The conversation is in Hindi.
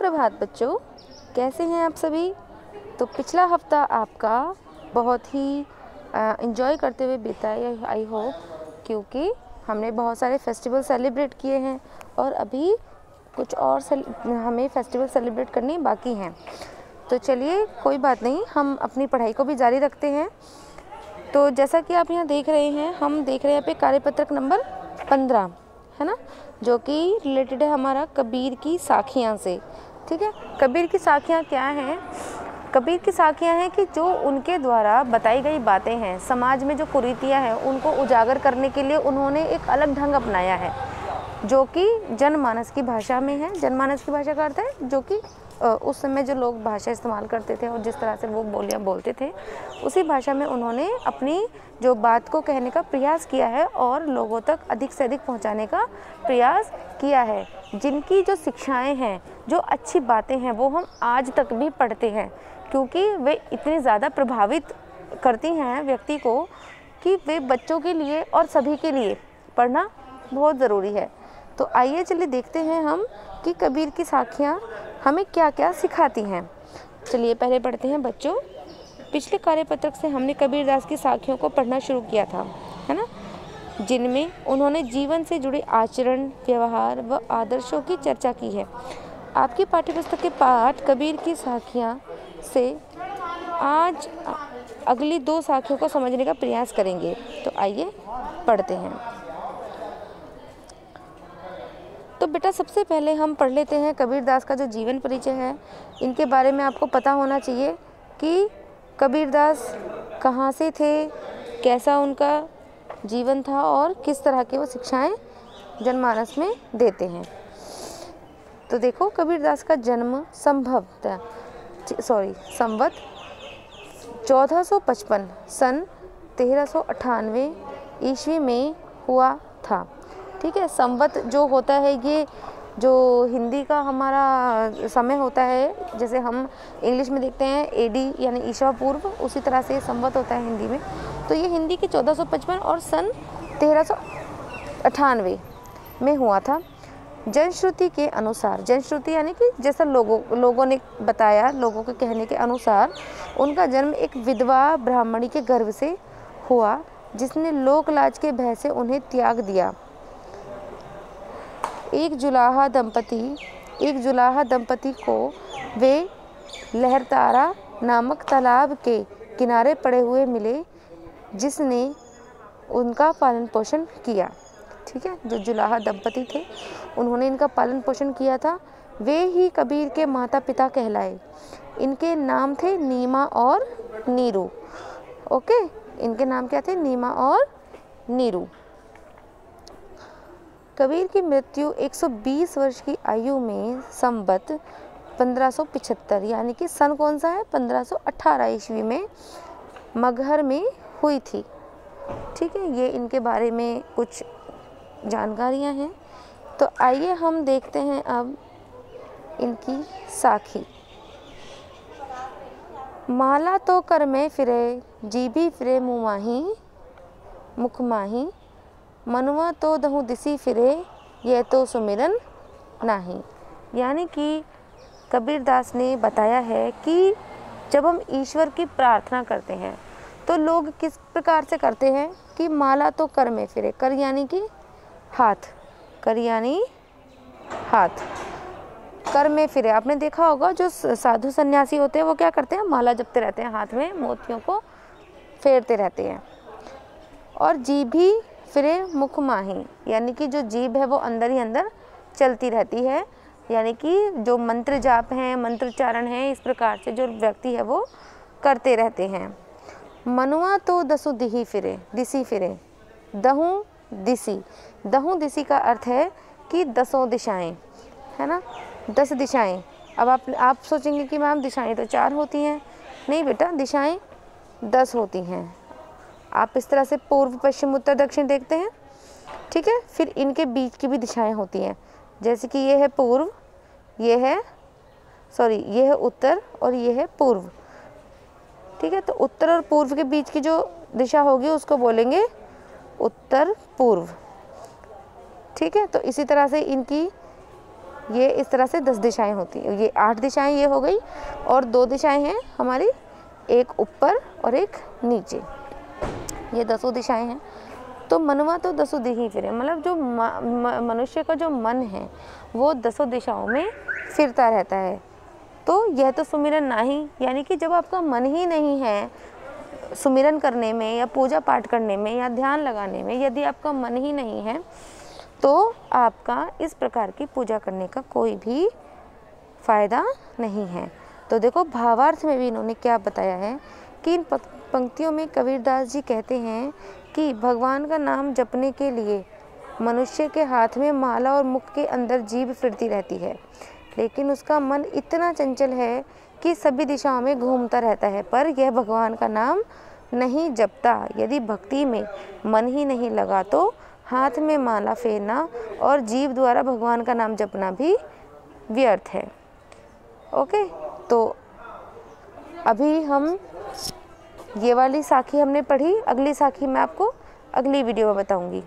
सुप्रभात बच्चों, कैसे हैं आप सभी। तो पिछला हफ्ता आपका बहुत ही एंजॉय करते हुए बीता है आई होप, क्योंकि हमने बहुत सारे फेस्टिवल सेलिब्रेट किए हैं और अभी कुछ और हमें फेस्टिवल सेलिब्रेट करने बाकी हैं। तो चलिए कोई बात नहीं, हम अपनी पढ़ाई को भी जारी रखते हैं। तो जैसा कि आप यहाँ देख रहे हैं, हम देख रहे हैं यहाँ पे कार्यपत्रक नंबर 15 है ना, जो कि रिलेटेड है हमारा कबीर की साखियाँ से। ठीक है, कबीर की साखियाँ क्या हैं? कबीर की साखियाँ हैं कि जो उनके द्वारा बताई गई बातें हैं, समाज में जो कुरीतियाँ हैं उनको उजागर करने के लिए उन्होंने एक अलग ढंग अपनाया है, जो कि जनमानस की भाषा में है। जनमानस की भाषा का अर्थ है जो कि उस समय जो लोग भाषा इस्तेमाल करते थे और जिस तरह से वो बोलियाँ बोलते थे, उसी भाषा में उन्होंने अपनी जो बात को कहने का प्रयास किया है और लोगों तक अधिक से अधिक पहुंचाने का प्रयास किया है। जिनकी जो शिक्षाएं हैं, जो अच्छी बातें हैं, वो हम आज तक भी पढ़ते हैं, क्योंकि वे इतनी ज़्यादा प्रभावित करती हैं व्यक्ति को कि वे बच्चों के लिए और सभी के लिए पढ़ना बहुत ज़रूरी है। तो आइए चलिए देखते हैं हम कि कबीर की साखियाँ हमें क्या क्या सिखाती हैं। चलिए पहले पढ़ते हैं बच्चों। पिछले कार्यपत्रक से हमने कबीरदास की साखियों को पढ़ना शुरू किया था, है ना, जिनमें उन्होंने जीवन से जुड़े आचरण, व्यवहार व आदर्शों की चर्चा की है। आपकी पाठ्यपुस्तक के पाठ कबीर की साखियाँ से आज अगली 2 साखियों को समझने का प्रयास करेंगे। तो आइए पढ़ते हैं। तो बेटा सबसे पहले हम पढ़ लेते हैं कबीरदास का जो जीवन परिचय है। इनके बारे में आपको पता होना चाहिए कि कबीरदास कहाँ से थे, कैसा उनका जीवन था और किस तरह की वो शिक्षाएं जनमानस में देते हैं। तो देखो, कबीरदास का जन्म संवत 1455 सन 1398 ईस्वी में हुआ था। ठीक है, संवत जो होता है ये जो हिंदी का हमारा समय होता है, जैसे हम इंग्लिश में देखते हैं एडी यानी ईसा पूर्व, उसी तरह से संवत होता है हिंदी में। तो ये हिंदी के 1455 और सन 1398 में हुआ था। जनश्रुति के अनुसार, जनश्रुति यानी कि जैसा लोगों ने बताया, लोगों के कहने के अनुसार उनका जन्म एक विधवा ब्राह्मणी के गर्भ से हुआ, जिसने लोकलाज के भय से उन्हें त्याग दिया। एक जुलाहा दंपति को वे लहरतारा नामक तालाब के किनारे पड़े हुए मिले, जिसने उनका पालन पोषण किया। ठीक है, जो जुलाहा दंपति थे उन्होंने इनका पालन पोषण किया था। वे ही कबीर के माता पिता कहलाए। इनके नाम थे नीमा और नीरू। ओके, इनके नाम क्या थे? नीमा और नीरू। कबीर की मृत्यु 120 वर्ष की आयु में संवत 1575 यानी कि सन कौन सा है? 1518 ईस्वी में मगहर में हुई थी। ठीक है, ये इनके बारे में कुछ जानकारियां हैं। तो आइए हम देखते हैं अब इनकी साखी। माला तो कर में फिरे, जीभी फिरे मुख माही, मनुआ तो दहु दिसी फिरे, ये तो सुमिरन नाही। यानी कि कबीरदास ने बताया है कि जब हम ईश्वर की प्रार्थना करते हैं तो लोग किस प्रकार से करते हैं कि माला तो कर में फिरे, कर यानी कि हाथ, कर यानी हाथ, कर में फिरे। आपने देखा होगा जो साधु सन्यासी होते हैं वो क्या करते हैं? माला जपते रहते हैं, हाथ में मोतियों को फेरते रहते हैं। और जीभी फिरे मुख माही, यानी कि जो जीभ है वो अंदर ही अंदर चलती रहती है, यानी कि जो मंत्र जाप हैं, मंत्रोच्चारण हैं, इस प्रकार से जो व्यक्ति है वो करते रहते हैं। मनुआ तो दसु दिही फिरे, दिसी फिरे, दहु दिसी। दहु दिसी का अर्थ है कि 10 दिशाएं, है ना, 10 दिशाएं। अब आप सोचेंगे कि मैम दिशाएं तो 4 होती हैं। नहीं बेटा, दिशाएं 10 होती हैं। आप इस तरह से पूर्व, पश्चिम, उत्तर, दक्षिण देखते हैं। ठीक है, फिर इनके बीच की भी दिशाएं होती हैं, जैसे कि ये है पूर्व, ये है उत्तर और ये है पूर्व। ठीक है, तो उत्तर और पूर्व के बीच की जो दिशा होगी उसको बोलेंगे उत्तर पूर्व। ठीक है, तो इसी तरह से इनकी ये इस तरह से 10 दिशाएं होती हैं। ये 8 दिशाएं ये हो गई और 2 दिशाएं हैं हमारी, एक ऊपर और एक नीचे, ये 10 दिशाएं हैं। तो मनवा तो 10 दी ही फिरे, मतलब जो मनुष्य का जो मन है वो 10 दिशाओं में फिरता रहता है। तो यह तो सुमिरन नाही, यानी कि जब आपका मन ही नहीं है सुमिरन करने में या पूजा पाठ करने में या ध्यान लगाने में, यदि आपका मन ही नहीं है तो आपका इस प्रकार की पूजा करने का कोई भी फ़ायदा नहीं है। तो देखो भावार्थ में भी इन्होंने क्या बताया है कि इन पंक्तियों में कबीरदास जी कहते हैं कि भगवान का नाम जपने के लिए मनुष्य के हाथ में माला और मुख के अंदर जीभ फिरती रहती है, लेकिन उसका मन इतना चंचल है कि सभी दिशाओं में घूमता रहता है, पर यह भगवान का नाम नहीं जपता। यदि भक्ति में मन ही नहीं लगा तो हाथ में माला फेरना और जीभ द्वारा भगवान का नाम जपना भी व्यर्थ है। ओके, तो अभी हम ये वाली साखी हमने पढ़ी, अगली साखी मैं आपको अगली वीडियो में बताऊंगी।